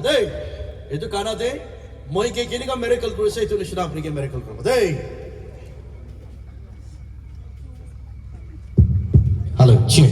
Day, itu kana day, moi ke kini ka miracle kuru sa itu ni sila apni ke miracle kuru. Day. Hello, cheer.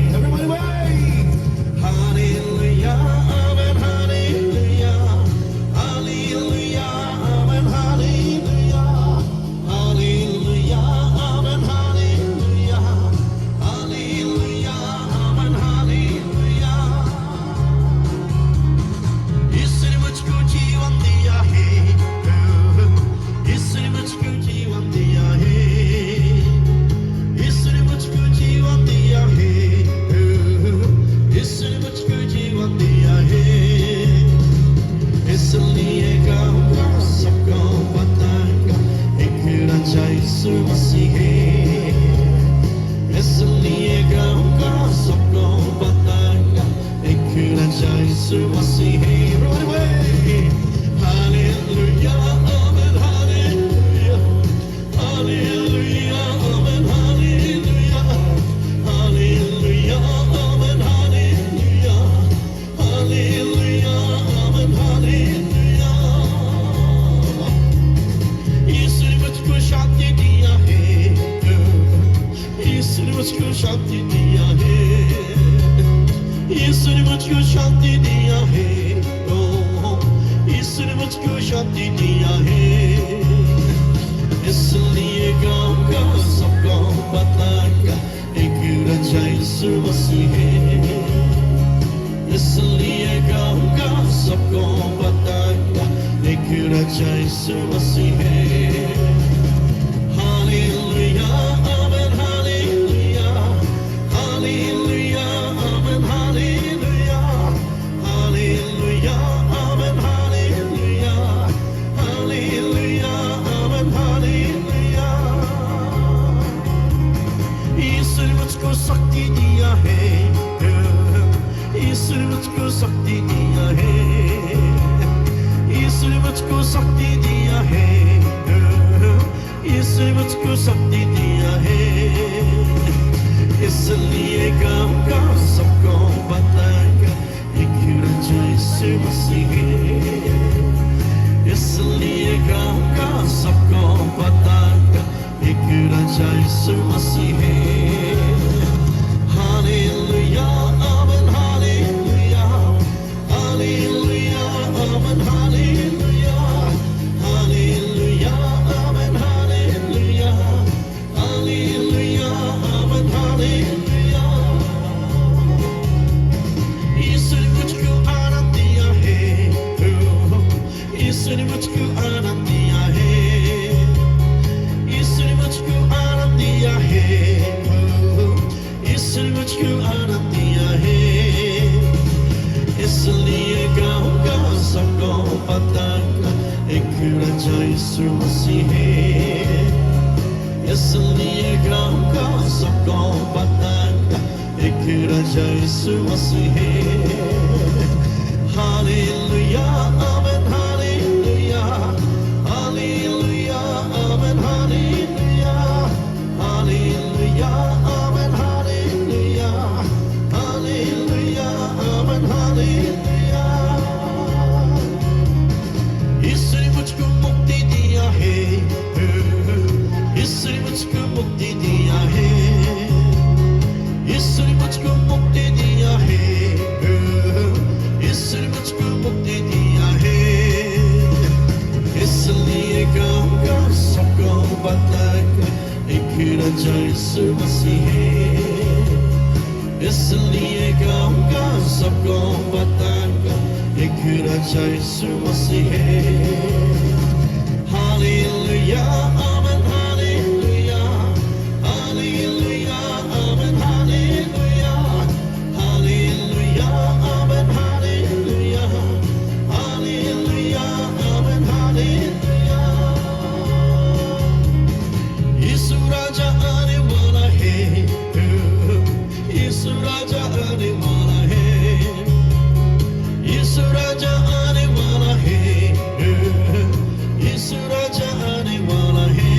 Everybody wave! Hallelujah, amen, hallelujah. Hallelujah, amen, hallelujah. Hallelujah, amen, hallelujah. Hallelujah, amen, hallelujah. इसने मुझको जीवन दिया है, इसने मुझको जीवन दिया है. इसने मुझको जीवन दिया है, इसने मुझको जीवन दिया है. इसलिए गाऊंगा, सबको बताऊंगा, एक राजा यीशु मसीह है. इसलिए गाऊंगा, सबको बताऊंगा, एक राजा यीशु मसीह है. Hallelujah, amen, hallelujah. Hallelujah, amen, hallelujah. Hallelujah, amen, hallelujah. Hallelujah, amen, hallelujah. इसने मुझको शांति दिया है, इसने मुझको शांति दिया है. इसने मुझको शांति दिया है, इसने मुझको शांति दिया है. इसलिए गाऊंगा, सबको बताऊंगा, एक राजा यीशु मसीह है. इसलिए गाऊंगा, सबको बताऊंगा, एक राजा यीशु मसीह है. Hallelujah, amen, hallelujah. Hallelujah, amen, hallelujah. Hallelujah, amen, hallelujah. Hallelujah, amen, hallelujah. इसने मुझको शक्ति दिया है, इसने मुझको शक्ति दिया है. इसने मुझको शक्ति दिया है, इसने मुझको शक्ति दिया है. इसलिए गाऊंगा, सबको बताऊंगा, एक राजा यीशु मसीह है. इसलिए गाऊंगा, सबको बताऊंगा, एक राजा यीशु मसीह है. Hallelujah, amen, hallelujah. Hallelujah, amen, hallelujah. Hallelujah, amen, hallelujah. Hallelujah, amen, hallelujah. इसने मुझको आनंद दिया है, इसने मुझको आनंद दिया है. इसने मुझको आनंद दिया है, इसने मुझको आनंद दिया है. इसलिए गाऊंगा, सबको बताऊंगा, एक राजा यीशु मसीह है. इसलिए गाऊंगा, सबको बताऊंगा, एक राजा यीशु मसीह है. Hallelujah, amen, hallelujah. Hallelujah, amen, hallelujah. Hallelujah, amen, hallelujah. Hallelujah, amen, hallelujah. इसने मुझको मुक्ति दिया है, इसने मुझको मुक्ति दिया है. इसने मुझको मुक्ति दिया है. यीशु मसीह इसलिए गाऊंगा सबको बताऊंगा एक राजा Yeshu Masih hallelujah amen hallelujah hallelujah amen hallelujah hallelujah amen hallelujah hallelujah amen hallelujah Yeshu राजा आने वाला है यीशु राजा आने वाला है यीशु राजा आने वाला है यीशु राजा आने वाला है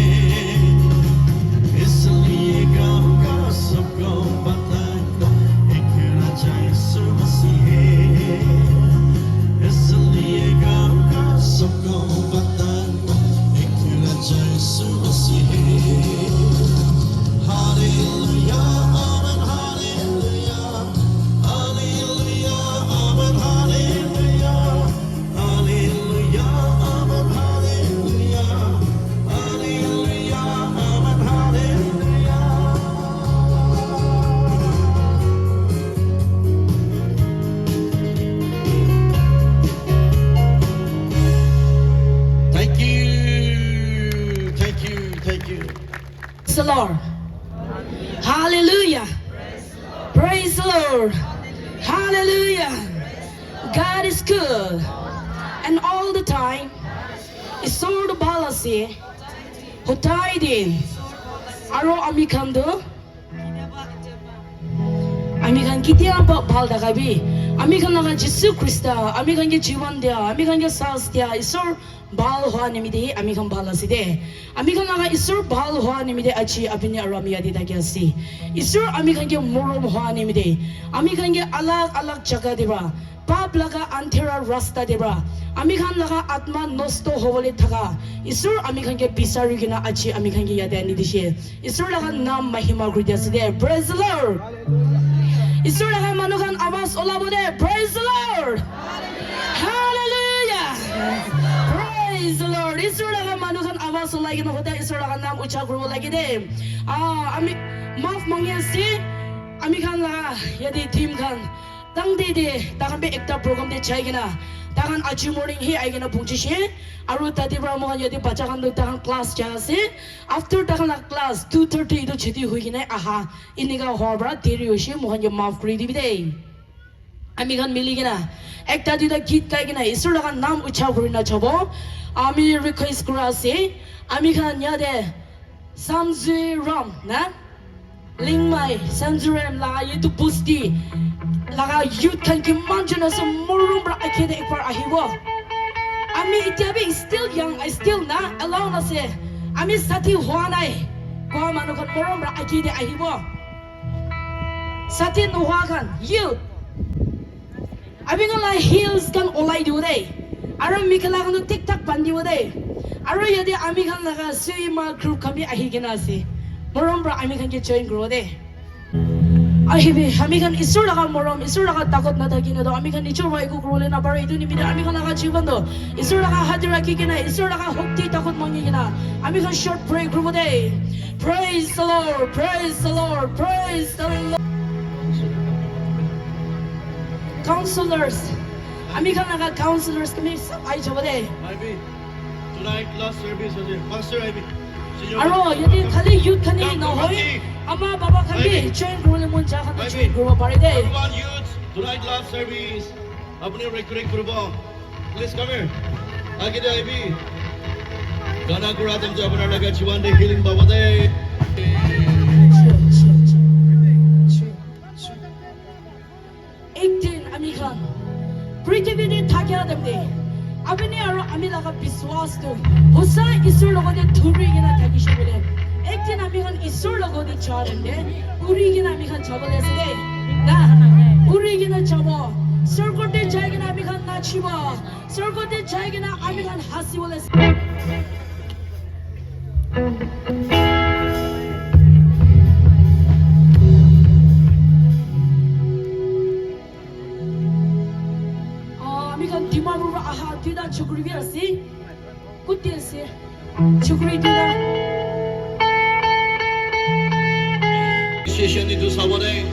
इसलिए गाऊंगा सबको बताऊंगा एक राजा यीशु मसीह इसलिए गाऊंगा सबको बताऊंगा एक राजा Yeshu Masih hallelujah amen hallelujah hallelujah amen hallelujah hallelujah amen hallelujah hallelujah amen hallelujah Thank you thank you thank you Praise the Lord. Hallelujah. Praise the Lord. Hallelujah. God is good. And all the time, it's so the policy who died in. Aro amikando. Amikan Gideon balda gabi. Amikan naga Jesus Christa. Amikan ge jiwan dia. Amikan ge saus dia. Isor bal hoa nimide. Amikan balaside. Amikan naga isor bal hoa nimide achi apinya aramia di tagyasi. Isor amikan ge morom hoa nimide. Amikan ge alag jaga deba. Pap laga antera rasta deba. Amikan laga atma nosto hovole thaga. Isor amikan ge bisari gina achi amikan ge yada nidishe. Isor laga nam mahima gridaside. Praise the Lord. Isor laga manukan awas olabode. Praise the Lord. Hallelujah. Praise the Lord. Isor laga manukan awas olagi na hoda. Isor laga nam ucha guru lagi de. Ami maaf mangyasi. Amikan laga yadi team kan. Tang de takan be ekta program de chai gina. Takan achi morning he ay gina pungchishi. Aru tadi brahma yadi bacha kan do takan class jasi. After takan la class 2:30 do chiti hui gina aha. Iniga hobra deri yoshi mohan yo maaf kuri di bide. Amikan mili gina. Ekta di da git kai gina. Isur laga nam ucha kuri na chabo. Ami request kurasi. Amikan yade Samziuram na. Liangmai Samziuram laga YouTube pusti. Laga youth kan ki manjana sa morum bra akede ekbar ahiwo. Ami itiabi still young, I still na alone na se. Ami sati huanai. Ko manu kan morum bra akede ahiwo. Sati no kan youth. Abi ngala heels kan olai du de. Aro mikala kan tiktak bandi wo de. Aro yadi ami kan laga swimmer group kami ahigena se. Morum bra ami kan ke join grow de. Ahibi, amikan isur laga morom, isur laga takot na dagina do, amikan ichur wa iku krole na bara itu ni mida, amikan laga jiban do, isur laga hadira kikina, isur laga hokti takot mangina, amikan short pray group day. Praise the Lord, praise the Lord, praise the Lord. Counselors, amikan laga counselors kami sab ay chaba day. Ivy tonight last service was it Pastor Ivy Aro, yadi khali youth khani na hoy. Ama baba khani join group le munja khani join group pare de. Everyone youth tonight last service apne recruit group please come here आगे दे Ivy गाना गुरा तुम जो अपना लगा जीवन दे healing बाबा दे एक दिन amikan पृथ्वी ने थाक्या दे Abini aro ami laga biswas to hosa isur logo de thuri gina thaki shobole ekdin ami kan isur logo de charende uri gina ami kan chabole se na uri gina chabo sargote jai gina ami kan nachiba sargote jai gina ami kan hasibole Dimaru aha tida chukuri bi asi kutti asi chukuri tida intercession into sabone.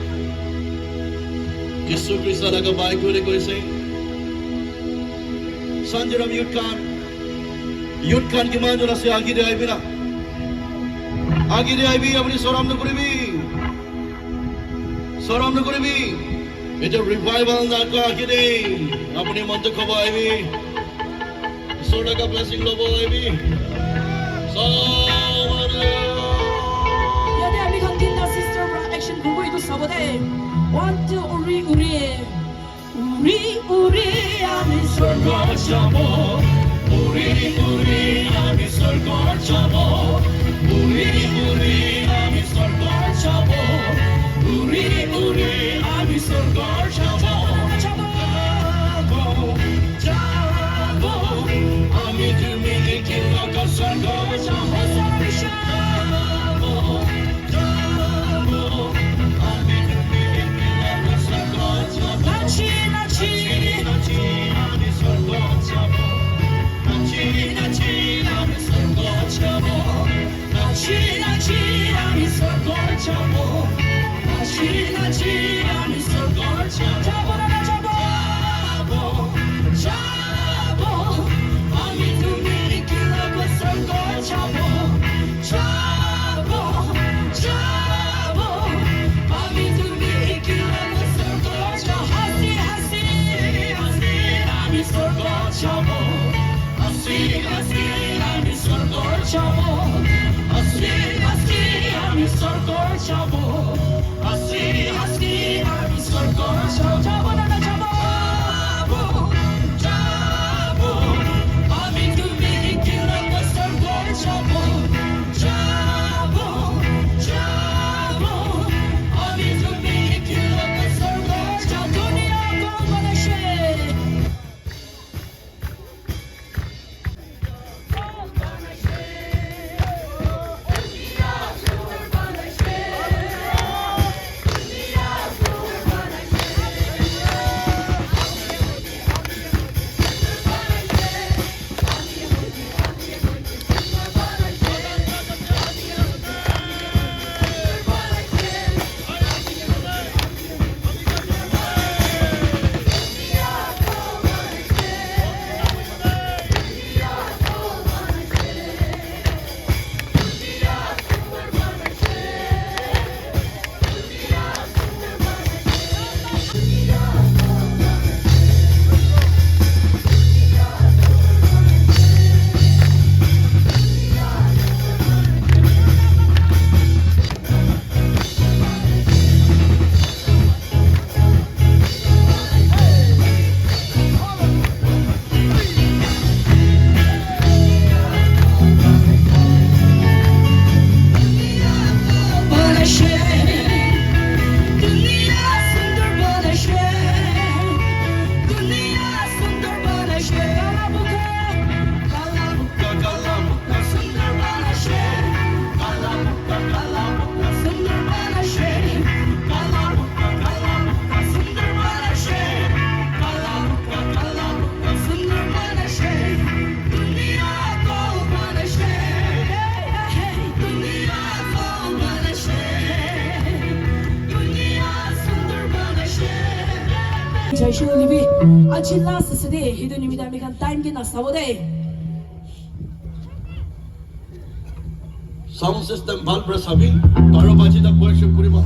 Yesu Krista laga bai kore koise. Samziuram youth kan kiman jora se agi Day5 na. Agi Day5 apni soram no koribi. Soram no koribi. It's a revival na ka agi Day. Apni manto khabai. Soda ka blessing lobo Day5. Yadi ami kan tinda sister action bubu itu sabode. 1, 2 uri ami sorgo chamo. Uri ami sorgo chamo. Uri ami sorgo chamo. Uri ami sorgo chamo. Chamo ami tumi ikila ka sorgo chamo. Libi, achilla sesede hidu nimida mekan time ki nasabode. Sound system bal prasabi taro baji da worship kuriba.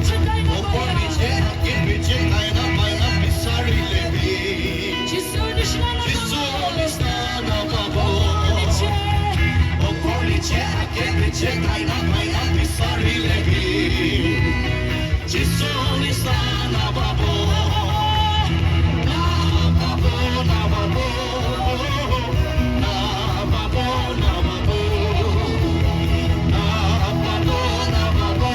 Oporniche akinriche taina paina pisari lebi. Jisu nisana babo. Oporniche akinriche taina paina pisari lebi. Jisu nisana babo. Na babo na babo. Na babo na babo. Na babo na babo.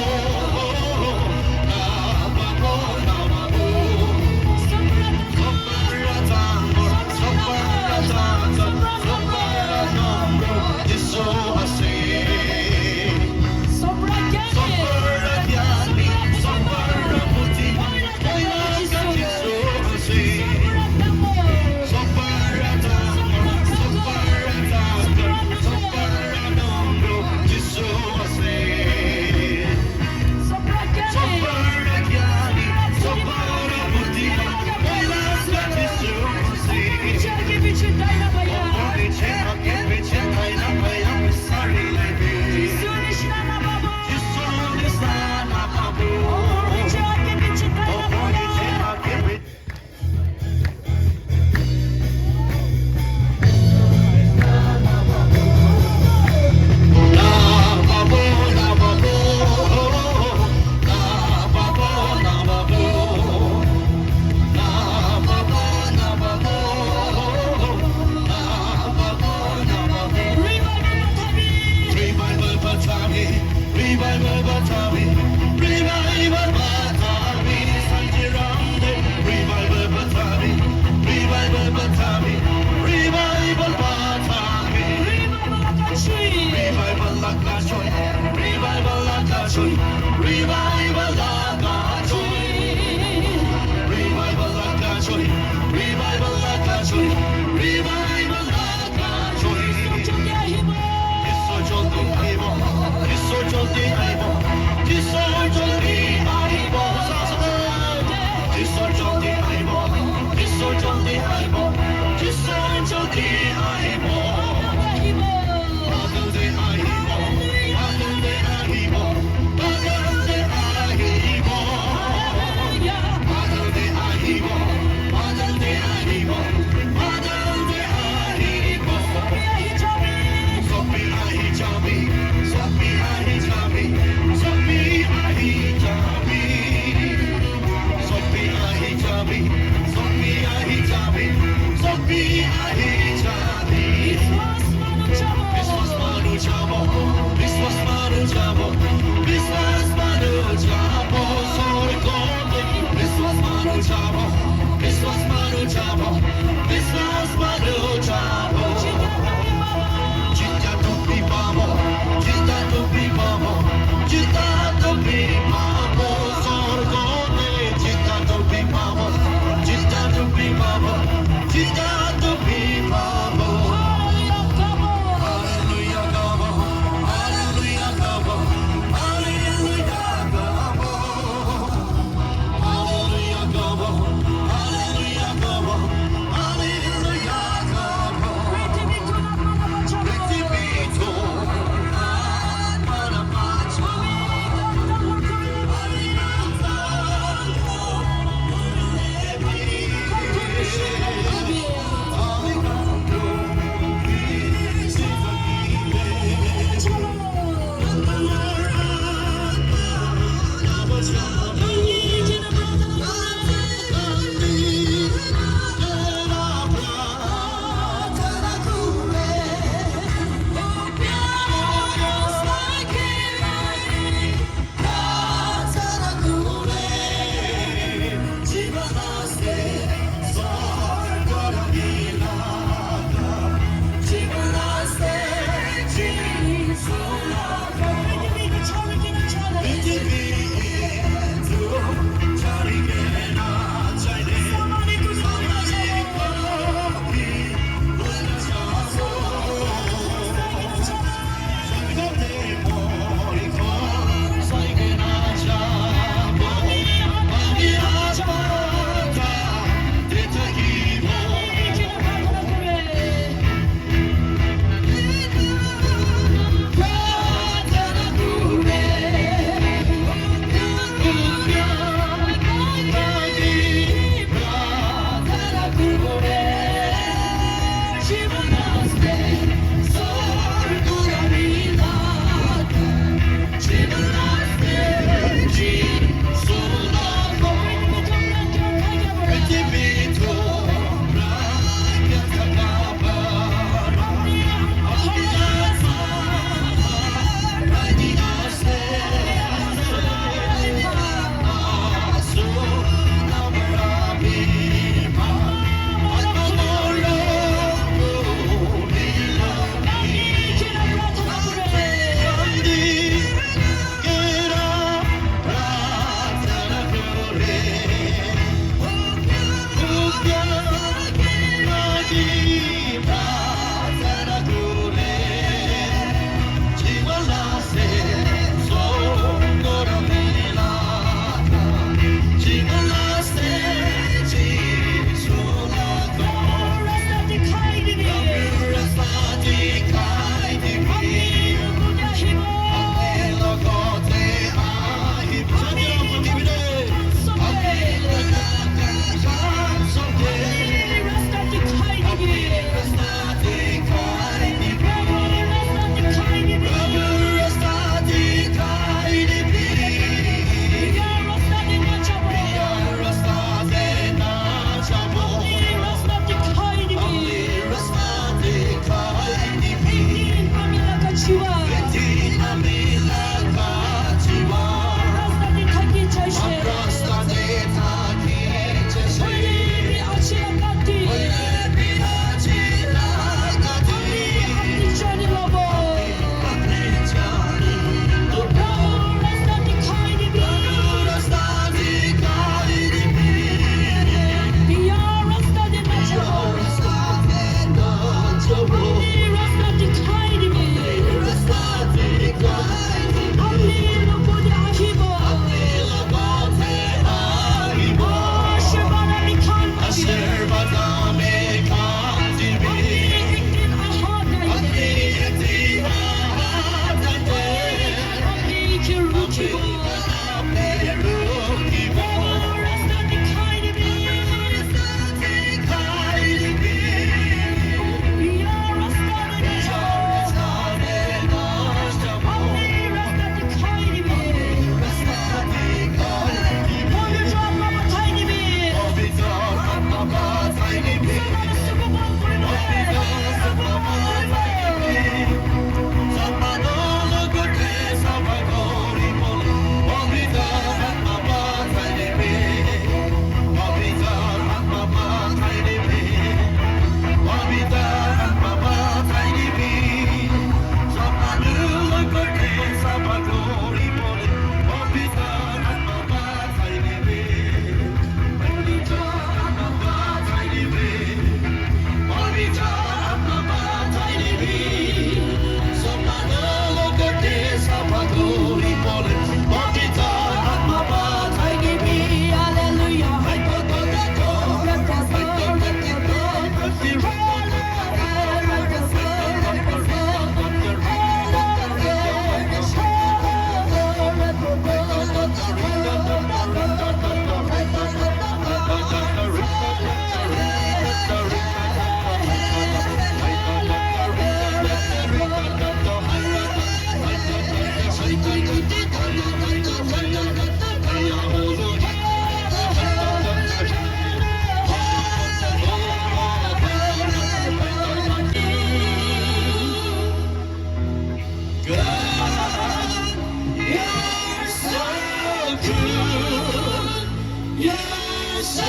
so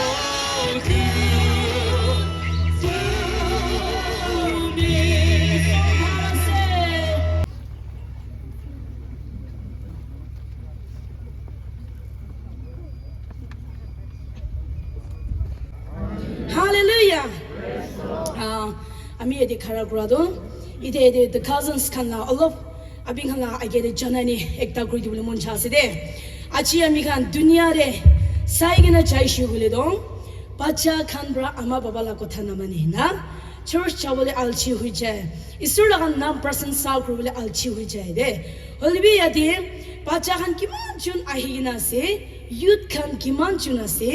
good to me. Hallelujah. Ami edi khara kurado ide the cousins khanla all abing khanla I get janani ekta kuri dibule mon chase de achi ami khan dunia re saigena chaishu bole do bacha khan bra ama baba la kotha namani na church chabole alchi hui jay isur lagan nam person sa kru bole alchi hui jay de holbi yadi bacha khan kiman chun ahigina se youth khan kiman chun ase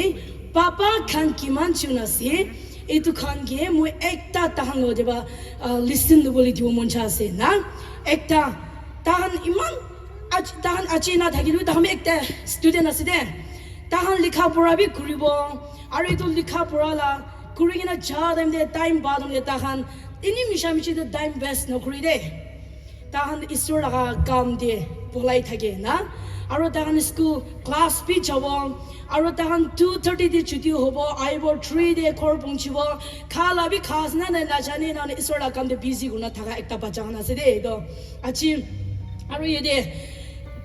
papa khan kiman chun ase itu khan ge moi ekta tahan lo deba listen to boli diu mon chase na ekta tahan iman tahan achi na thagilu taham ekta student ase de tahan likha pura bi kuribo aru itu likha pura la kurigina ja dem de time badam de tahan ini mishamichi de time best no kuri de tahan isur laga kam de bolai thage na aru tahan school class bi jabo aru tahan 2:30 di chuti hobo aibo 3 de khor pungchibo khala bi khasna na na jani na isur laga kam de busy guna thaga ekta bacha na se de do achi aru yede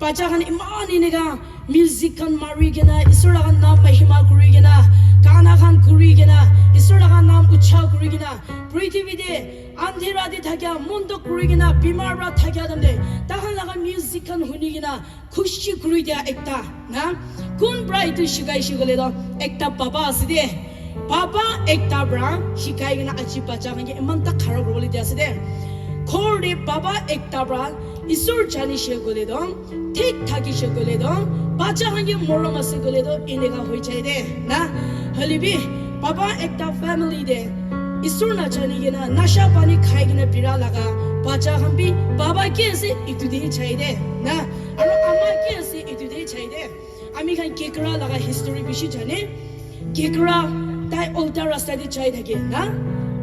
bacha khan iman inega music kan marigena isur laga nam mahima kurigena kana khan kurigena isur laga nam ucha kurigena prithvi de andhera di thagya mundo kurigena bimar ra thagya damde tahan laga music kan hunigena khushi kurigya ekta na kun bright shikai shigole do ekta baba aside baba ekta bra shikai gena achi bacha khan ge iman ta khara gole dia aside khor de baba ekta bra isur chani shigole do thik thagi shigole do bacha khan ge morom asigole do inega hoi chai de na halibi baba ekta family de isur na chani gena nasha pani khai gena pira laga bacha khan bi baba ke se itu de chai de na aro ama ke se itu de chai de ami khan kekra laga history bishi jane kekra dai altar rasta de chai thake na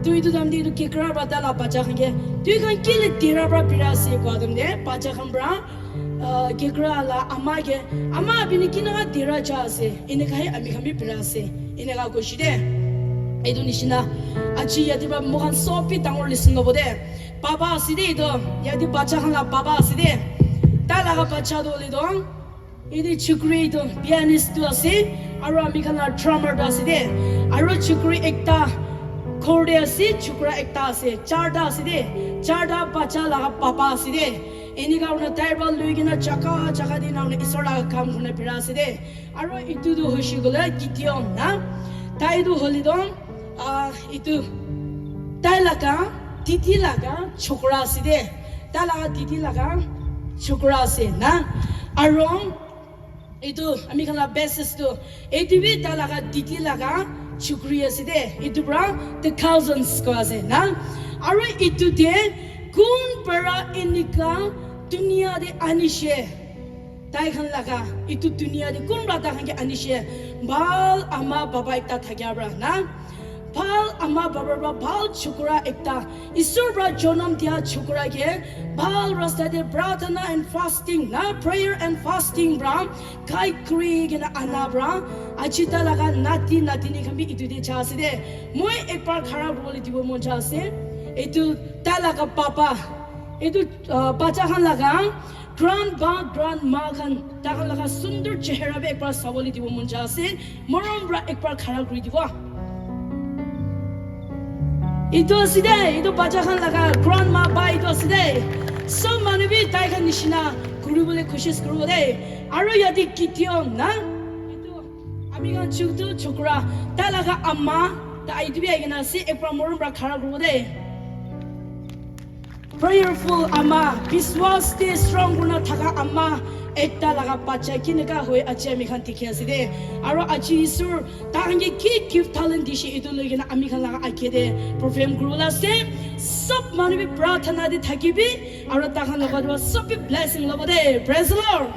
tu itu dam de kekra ba da la bacha khan ge tu khan kile tira bra pira se ko dam de bacha khan bra kekra la ama ge ama bi ni kina tira cha se ine khai ami khan bi pira se ine ga ko shi de edu nishina achi yadi ba mohan sopi tangor listen go bode baba aside do yadi bacha khan la baba aside ta la ga bacha do le do idi chukri do pianist do ase aro ami khan la drummer do aside aro chukri ekta khorde ase chukra ekta ase charta aside charta bacha la ga papa aside eni ga una table luigina chaka di na una isola kam khone pira aside aro itu do hoshi gola Gideon na taidu holidon itu talaga titi laga chokra side talaga titi laga chokra se na arong itu ami khala basis to itu bi talaga titi laga chukriya side itu bra the cousins ko ase na aro itu de kun para inika dunia de anishe tai khan laga itu dunia de kun bra ta khan ke anishe bal ama baba ekta thagya bra na bal ama baba bra bal chukura ekta isur bra jonam dia chukura ke bal rasta de pratana and fasting na prayer and fasting bra kai kri gena ana bra achita laga nati ni khambi itu de cha ase de moi ek bar khara boli dibo mon cha ase itu talaga papa itu bacha khan laga grandma khan takhan laga sundar chehra be ekbar saboli dibo mon ja ase morom bra ekbar khara kuri dibo ito aside ito bacha khan laga grandma ba ito aside so manabi tai khan nishina kuri bole koshis kuru de aro yadi Gideon na ito ami khan chuktu chokra ta laga amma ta idu be agena ase ekbar morom bra khara kuru de prayerful ama biswas de strong guna thaga ama ekta laga bacha kineka hoy achi ami khan tikhe aside aro achi sur tangi ki talent dishi itu logena ami khan laga akede perform kurula se sob manabi prathana de thakibi aro ta khan laga sob blessing lobode praise the Lord